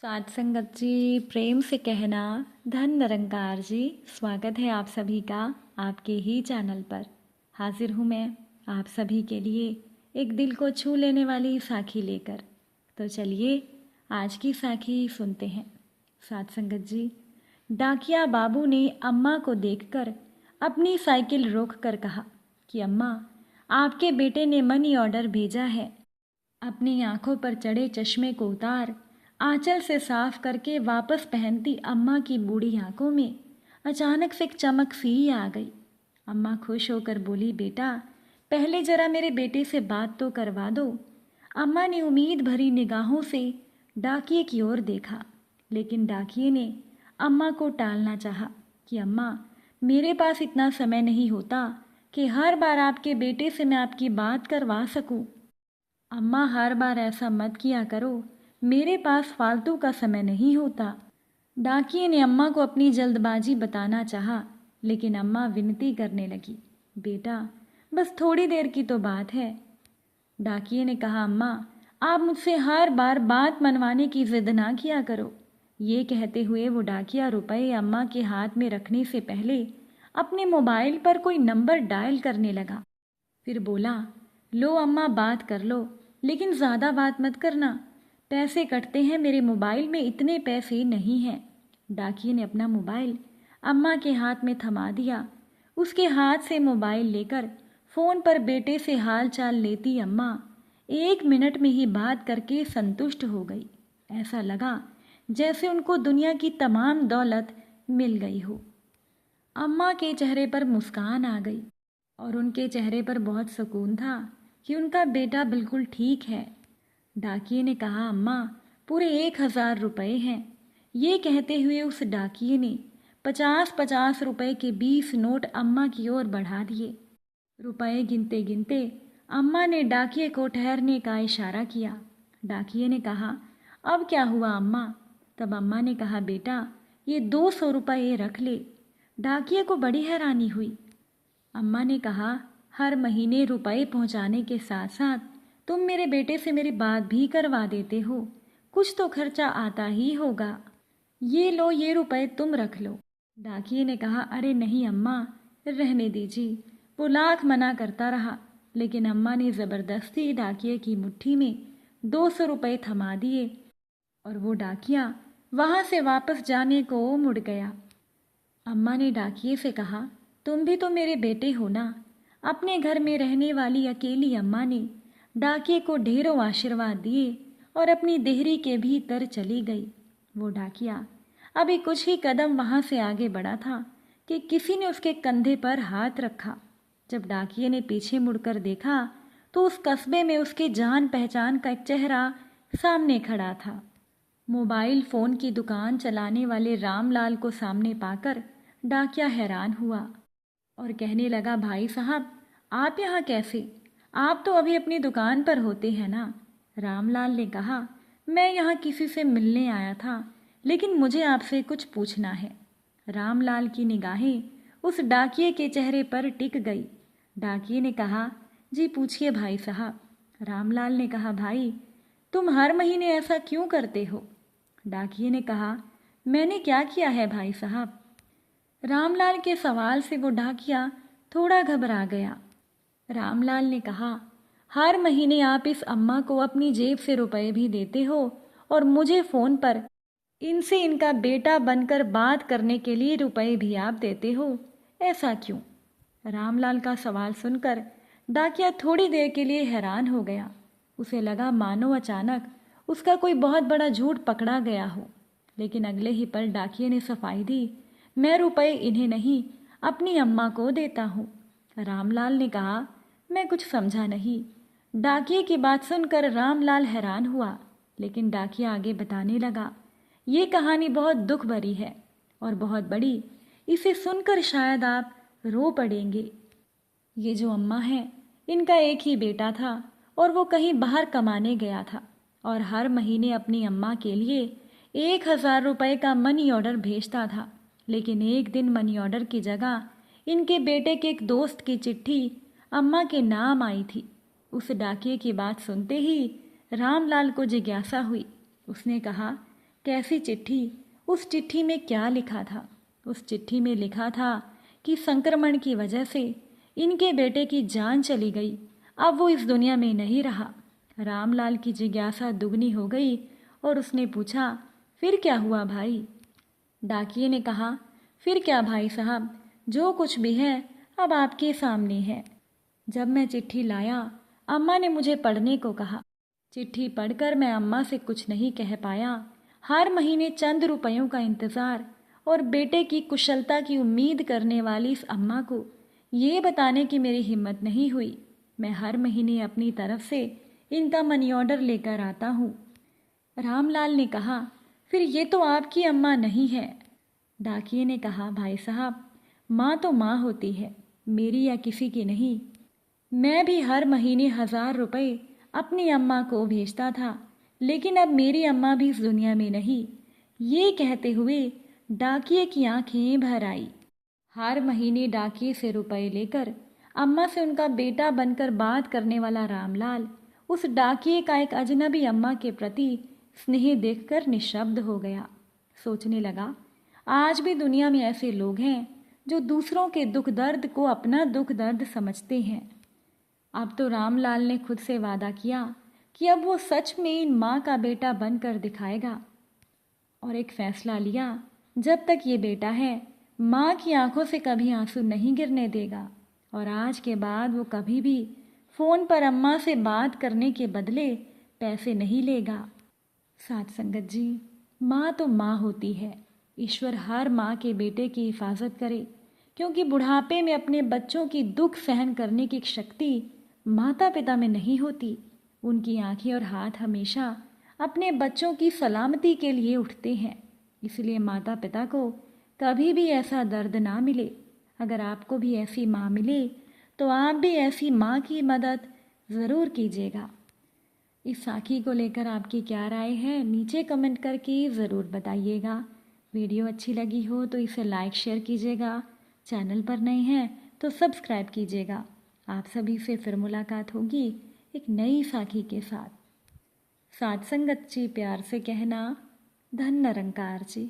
साथ संगत जी, प्रेम से कहना धन निरंकार जी। स्वागत है आप सभी का आपके ही चैनल पर। हाजिर हूँ मैं आप सभी के लिए एक दिल को छू लेने वाली साखी लेकर। तो चलिए आज की साखी सुनते हैं। साथ संगत जी, डाकिया बाबू ने अम्मा को देखकर अपनी साइकिल रोक कर कहा कि अम्मा, आपके बेटे ने मनी ऑर्डर भेजा है। अपनी आंखों पर चढ़े चश्मे को उतार आंचल से साफ करके वापस पहनती अम्मा की बूढ़ी आंखों में अचानक से एक चमक सी आ गई। अम्मा खुश होकर बोली, बेटा पहले जरा मेरे बेटे से बात तो करवा दो। अम्मा ने उम्मीद भरी निगाहों से डाकिये की ओर देखा, लेकिन डाकिये ने अम्मा को टालना चाहा कि अम्मा, मेरे पास इतना समय नहीं होता कि हर बार आपके बेटे से मैं आपकी बात करवा सकूं। अम्मा, हर बार ऐसा मत किया करो, मेरे पास फालतू का समय नहीं होता। डाकिये ने अम्मा को अपनी जल्दबाजी बताना चाहा, लेकिन अम्मा विनती करने लगी, बेटा बस थोड़ी देर की तो बात है। डाकिये ने कहा, अम्मा आप मुझसे हर बार बात मनवाने की जिद ना किया करो। ये कहते हुए वो डाकिया रुपए अम्मा के हाथ में रखने से पहले अपने मोबाइल पर कोई नंबर डायल करने लगा। फिर बोला, लो अम्मा बात कर लो, लेकिन ज़्यादा बात मत करना, पैसे कटते हैं, मेरे मोबाइल में इतने पैसे नहीं हैं। डाकिये ने अपना मोबाइल अम्मा के हाथ में थमा दिया। उसके हाथ से मोबाइल लेकर फ़ोन पर बेटे से हाल चाल लेती अम्मा 1 मिनट में ही बात करके संतुष्ट हो गई। ऐसा लगा जैसे उनको दुनिया की तमाम दौलत मिल गई हो। अम्मा के चेहरे पर मुस्कान आ गई और उनके चेहरे पर बहुत सुकून था कि उनका बेटा बिल्कुल ठीक है। डाकिये ने कहा, अम्मा पूरे 1,000 रुपये हैं। ये कहते हुए उस डाकिये ने 50-50 रुपये के 20 नोट अम्मा की ओर बढ़ा दिए। रुपए गिनते गिनते अम्मा ने डाकिये को ठहरने का इशारा किया। डाकिये ने कहा, अब क्या हुआ अम्मा? तब अम्मा ने कहा, बेटा ये 200 रुपये रख ले। डाकिये को बड़ी हैरानी हुई। अम्मा ने कहा, हर महीने रुपए पहुंचाने के साथ साथ तुम मेरे बेटे से मेरी बात भी करवा देते हो, कुछ तो खर्चा आता ही होगा। ये लो, ये रुपए तुम रख लो। डाकिये ने कहा, अरे नहीं अम्मा, रहने दीजिए। वो लाख मना करता रहा, लेकिन अम्मा ने ज़बरदस्ती डाकिये की मुट्ठी में 200 रुपये थमा दिए और वो डाकिया वहाँ से वापस जाने को मुड़ गया। अम्मा ने डाकिये से कहा, तुम भी तो मेरे बेटे हो ना। अपने घर में रहने वाली अकेली अम्मा ने डाकिये को ढेरों आशीर्वाद दिए और अपनी देहरी के भीतर चली गई। वो डाकिया अभी कुछ ही कदम वहाँ से आगे बढ़ा था कि किसी ने उसके कंधे पर हाथ रखा। जब डाकिये ने पीछे मुड़कर देखा तो उस कस्बे में उसके जान पहचान का एक चेहरा सामने खड़ा था। मोबाइल फ़ोन की दुकान चलाने वाले रामलाल को सामने पाकर डाकिया हैरान हुआ और कहने लगा, भाई साहब आप यहाँ कैसे? आप तो अभी अपनी दुकान पर होते हैं ना। रामलाल ने कहा, मैं यहाँ किसी से मिलने आया था, लेकिन मुझे आपसे कुछ पूछना है। रामलाल की निगाहें उस डाकिये के चेहरे पर टिक गई। डाकिये ने कहा, जी पूछिए भाई साहब। रामलाल ने कहा, भाई तुम हर महीने ऐसा क्यों करते हो? डाकिये ने कहा, मैंने क्या किया है भाई साहब? रामलाल के सवाल से वो डाकिया थोड़ा घबरा गया। रामलाल ने कहा, हर महीने आप इस अम्मा को अपनी जेब से रुपए भी देते हो और मुझे फ़ोन पर इनसे इनका बेटा बनकर बात करने के लिए रुपए भी आप देते हो, ऐसा क्यों? रामलाल का सवाल सुनकर डाकिया थोड़ी देर के लिए हैरान हो गया। उसे लगा मानो अचानक उसका कोई बहुत बड़ा झूठ पकड़ा गया हो, लेकिन अगले ही पल डाकिये ने सफाई दी, मैं रुपए इन्हें नहीं अपनी अम्मा को देता हूँ। रामलाल ने कहा, मैं कुछ समझा नहीं। डाकिये की बात सुनकर रामलाल हैरान हुआ, लेकिन डाकिया आगे बताने लगा, ये कहानी बहुत दुख भरी है और बहुत बड़ी। इसे सुनकर शायद आप रो पड़ेंगे। ये जो अम्मा है, इनका एक ही बेटा था और वो कहीं बाहर कमाने गया था और हर महीने अपनी अम्मा के लिए 1,000 रुपये का मनी ऑर्डर भेजता था। लेकिन एक दिन मनी ऑर्डर की जगह इनके बेटे के एक दोस्त की चिट्ठी अम्मा के नाम आई थी। उस डाकिये की बात सुनते ही रामलाल को जिज्ञासा हुई। उसने कहा, कैसी चिट्ठी? उस चिट्ठी में क्या लिखा था? उस चिट्ठी में लिखा था कि संक्रमण की वजह से इनके बेटे की जान चली गई, अब वो इस दुनिया में नहीं रहा। रामलाल की जिज्ञासा दुगनी हो गई और उसने पूछा, फिर क्या हुआ भाई? डाकिये ने कहा, फिर क्या भाई साहब, जो कुछ भी है अब आपके सामने है। जब मैं चिट्ठी लाया, अम्मा ने मुझे पढ़ने को कहा। चिट्ठी पढ़कर मैं अम्मा से कुछ नहीं कह पाया। हर महीने चंद रुपयों का इंतज़ार और बेटे की कुशलता की उम्मीद करने वाली इस अम्मा को ये बताने की मेरी हिम्मत नहीं हुई। मैं हर महीने अपनी तरफ से इनका मनी ऑर्डर लेकर आता हूँ। रामलाल ने कहा, फिर ये तो आपकी अम्मा नहीं है। डाकिये ने कहा, भाई साहब, माँ तो माँ होती है, मेरी या किसी की नहीं। मैं भी हर महीने 1000 रुपये अपनी अम्मा को भेजता था, लेकिन अब मेरी अम्मा भी इस दुनिया में नहीं। ये कहते हुए डाकिये की आंखें भर आई। हर महीने डाकिये से रुपए लेकर अम्मा से उनका बेटा बनकर बात करने वाला रामलाल उस डाकिये का एक अजनबी अम्मा के प्रति स्नेह देखकर निशब्द हो गया। सोचने लगा, आज भी दुनिया में ऐसे लोग हैं जो दूसरों के दुख दर्द को अपना दुख दर्द समझते हैं। अब तो रामलाल ने खुद से वादा किया कि अब वो सच में इन माँ का बेटा बनकर दिखाएगा और एक फैसला लिया, जब तक ये बेटा है माँ की आंखों से कभी आंसू नहीं गिरने देगा और आज के बाद वो कभी भी फ़ोन पर अम्मा से बात करने के बदले पैसे नहीं लेगा। साथ संगत जी, माँ तो माँ होती है। ईश्वर हर माँ के बेटे की हिफाजत करे, क्योंकि बुढ़ापे में अपने बच्चों की दुख सहन करने की शक्ति माता पिता में नहीं होती। उनकी आंखें और हाथ हमेशा अपने बच्चों की सलामती के लिए उठते हैं। इसलिए माता पिता को कभी भी ऐसा दर्द ना मिले। अगर आपको भी ऐसी माँ मिले तो आप भी ऐसी माँ की मदद ज़रूर कीजिएगा। इस साखी को लेकर आपकी क्या राय है, नीचे कमेंट करके ज़रूर बताइएगा। वीडियो अच्छी लगी हो तो इसे लाइक शेयर कीजिएगा। चैनल पर नए हैं तो सब्सक्राइब कीजिएगा। आप सभी से फिर मुलाकात होगी एक नई साखी के साथ। साथ संगत जी प्यार से कहना, धन निरंकार जी।